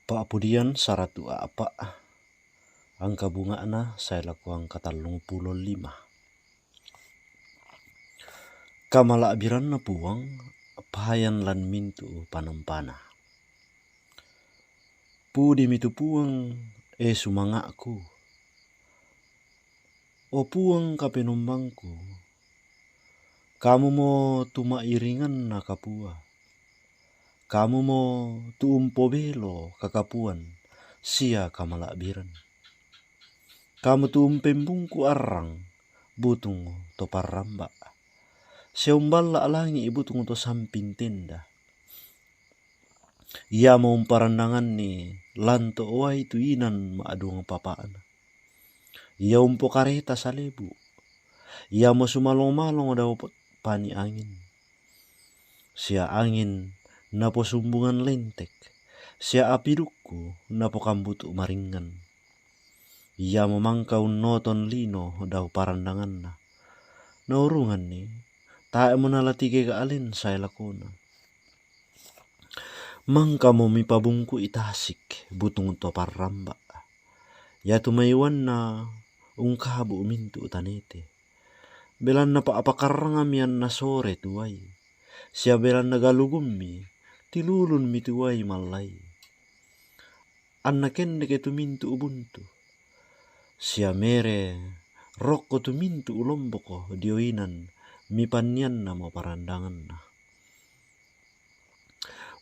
Paapudian saratu apa angka bunga na saya laku angka 35. Kamala abiran na puang pahayan lan mintu panampana. Pudi mitu puang sumangaku. O puang kapenumbangku. Kamu mo tuma iringan na kapua. Kamu mo tuumpo belo kakapuan. Sia kamala abiran. Kamu tuumpembungku arang. Butung to paramba. Seumbala alangi ibutung to samping tenda. Ia mau parandangan ni lanto wai tu inan maadung papaan. Ia umpo kareta salebu. Ia mau sumalong-malong daw pani angin. Sia angin napo sumbungan lentek. Sia apiduku napo kambutu maringan. Ia memangkau noton lino daw parandangan na. Naurungan ni tae monalatike ka alin saya lakona. Mangka mo mipabungku itasik butung to parramba. Ya tumaiwan na ungkabu mintu tanete. Belan na paapakarangan na sore tuway. Siya belan na galugummi tilulun mi tuway malay. Anna kende ke tumintu ubuntu. Siya mere rokko tumintu ulomboko dioinan mipanyan na mo parandangan na.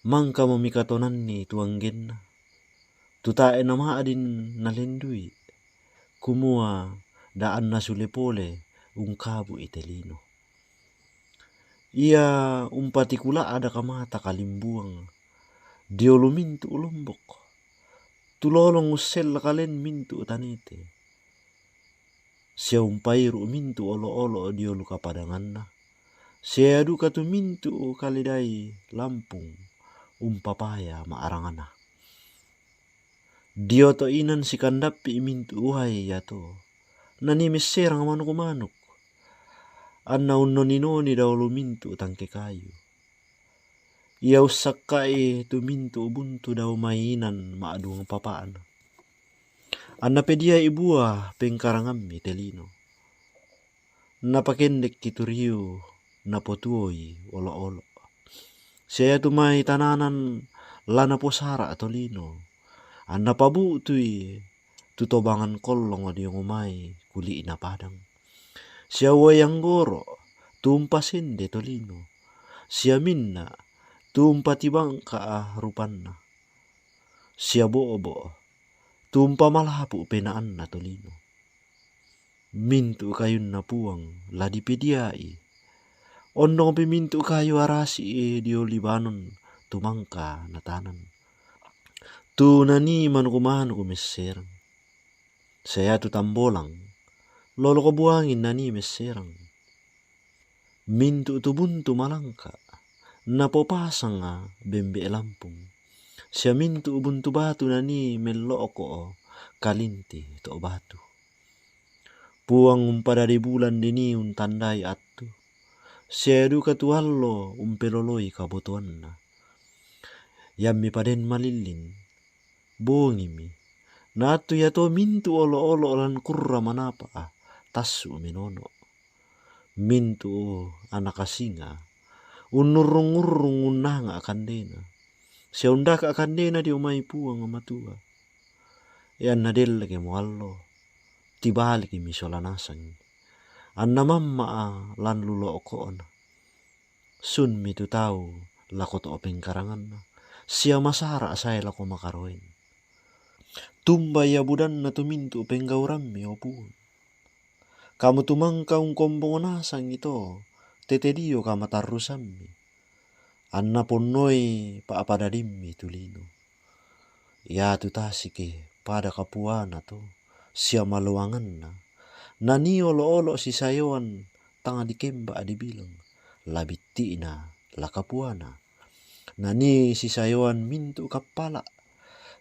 Mangka mo mikatonan ni tuanggen na. Tutae na maadin nalendui. Kumua daan na sulepole ungkabu itelino. Ia umpatikula ada kamata kalimbuang. Diolu mintu ulombok. Tulolong usel kalen mintu tanete. Sia umpairu mintu olo-olo diolu kapadangan na. Sia duka tu mintu kalidai Lampung. Umpapaya maarangana. Dio to inan si kandapi mintu uhai yato. Nanimis serang manuk-manuk. Anna unnoni-noni daulu mintu tangke kayu. Ia usakai tu mintu ubuntu daw mainan maadung papaan. Anna pedia ibua pengkarangami telino. Napakendek kituriu napotuoi olo-olo. Saya tumai tananan lana posara atau lino. Anna pabutui tutobangan kolong adi ngumai kuli ina padang. Sia wayang goro tumpasende tolino. Sia minna tumpati bangka rupanna. Sia bobo tumpa malapu penaan na tolino. Mintu kayun na puang ladipediai. Ondong pimintu kayu arasi dio Libanon tumangka natanan. Tu nani manu kumeserang. Saya tu tambolang. Lolo kebuangin nani meserang. Mintu tu buntu malangka. Napo pasanga bembe Lampung. Sia mintu buntu batu nani meloko kalinti to batu. Puang umpada di bulan dini untandai atu. Sia duka tuallo umpeloloi kabutuan na. Yammi paden malilin. Bongimi. Natu ya to mintu olo-olo lan kurra manapa tasu menono. Mintu anak asinga. Unurung-urung unanga kandena. Sia undaka kandena di umai puang amatua. Yan nadel ke moallo. Tibalik misolanasang. Anna mamma lan lulo okoon. Sun mitu tau lako to pengkarangan. Sia masara saya lako makaroin. Tumba ya budan na tumintu penggauram mi opuun. Kamu tumangkaung kombongonasang ito. Tetedio kamatarusami. Anna ponnoi paapadadimmi tulino. Ya tutasike pada kapuana to. Sia maluangan na. Nani olo-olo si sayoan tanga dikemba adibilang. Labiti na lakapuana. Nani si sayoan mintu kapala.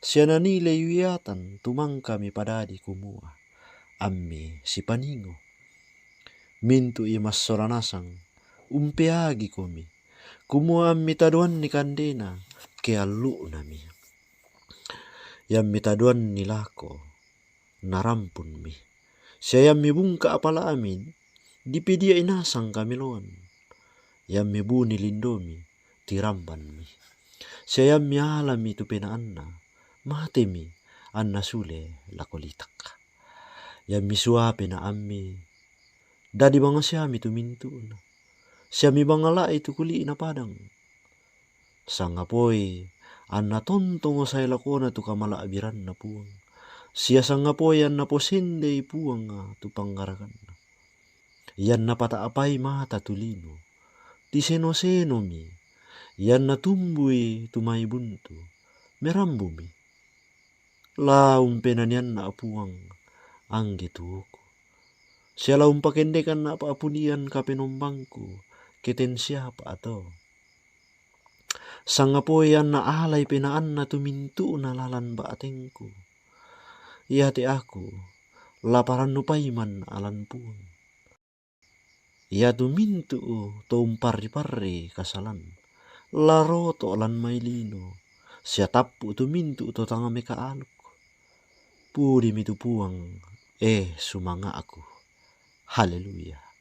Sia nani leyuyatan tumangka mi padadi kumua. Ammi si paningo. Mintu imas soranasang. Umpeagi komi. Kumua ammi taduan ni kandena. Kealu nami. Yang mitaduan nilako, narampun mi. Siya mi bungka apala amin, di pedia inasang kamiloan. Yang mi buni lindomi, tiramban mi. Siya mi alami tu penaanna, mate mi, anna sule lakolitak. Yang mi suape na ami, dadi banga siya mi tu mintuna. Siya mi bangala itu kuli na padang. Sangapoi, anna tontongo say lakona tu kamala abiran na puang. Siya sangapoi anna posende puang tu panggarakan. Yan na pataapay mata tulino. Ti seno-seno mi. Yan na tumbui tumay buntu. Merambu mi. Laung penanian na apuang. Angge tuoko. Siya laung pakendekan na paapunian kapenombangku. Keten siapa atau. Sangapoyan na alay pinaan na tumintu na lalan baatengku. Iyate aku, laparan nupaiman alan puang. Iya tumintu tumpari-pari kasalan. Laroto alan mailino. Siya tapu tumintu to tangame kaaluk. Pudi mitu puang, sumanga aku. Haleluya.